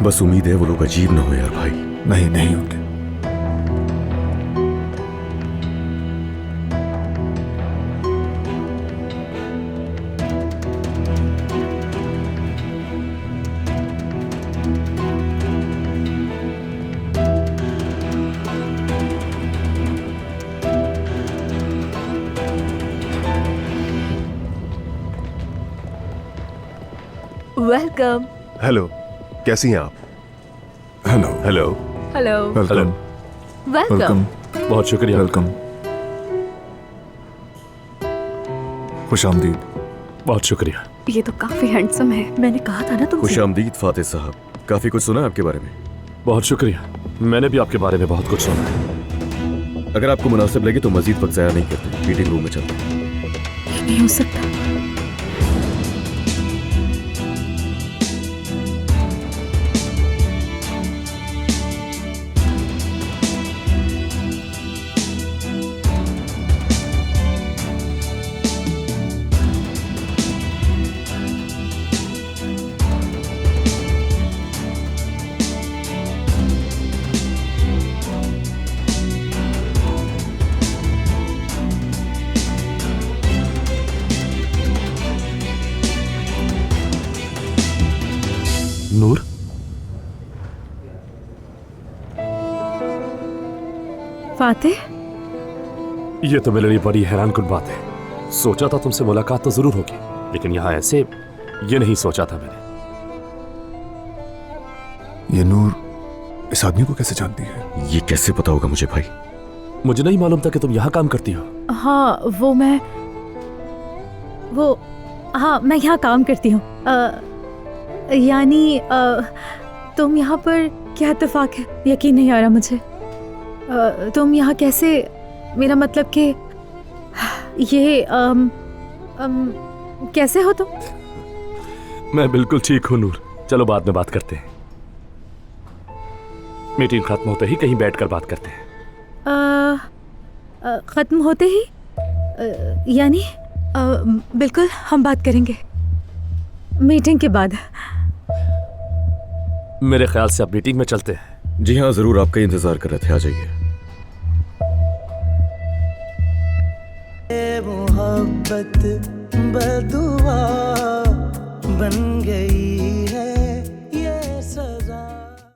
बस उम्मीद है वो लोग अजीब ना हो यार भाई। नहीं नहीं होंगे। वेलकम। हेलो, कैसी हैं आप? Hello hello. Hello. Welcome welcome. Welcome बहुत शुक्रिया। वेलकम। खुश आमदीद। बहुत शुक्रिया। ये तो काफी हैंडसम है। मैंने कहा था ना तुमसे। खुश आमदीद फातिह साहब, काफी कुछ सुना है आपके बारे में। बहुत शुक्रिया, मैंने भी आपके बारे में बहुत कुछ सुना है। अगर आपको मुनासिब लगे तो मजीद वक्त ज़ाया नहीं करते, मीटिंग रूम में चलते हैं। ये नहीं हो सकता। नूर, फातिह, ये तो मेरे लिए बड़ी हैरानकुन बात है। सोचा था तुमसे मुलाकात तो जरूर होगी, लेकिन यहाँ ऐसे ये नहीं सोचा था मैंने। ये नूर इस आदमी को कैसे जानती है? ये कैसे पता होगा मुझे भाई? मुझे नहीं मालूम था कि तुम यहाँ काम करती हो। हाँ मैं यहाँ काम करती हूँ। यानी तुम यहाँ पर क्या इत्तेफाक है, यकीन नहीं आ रहा मुझे। तुम यहाँ कैसे, मेरा मतलब कि ये कैसे हो तुम? मैं बिल्कुल ठीक हूँ नूर, चलो बाद में बात करते हैं। मीटिंग खत्म होते ही कहीं बैठकर बात करते हैं। खत्म होते ही यानी बिल्कुल हम बात करेंगे मीटिंग के बाद। मेरे ख्याल से अब मीटिंग में चलते हैं। जी हाँ जरूर, आपका इंतजार कर रहे थे, आ जाइए। मोहब्बत बदुआ बन गई है।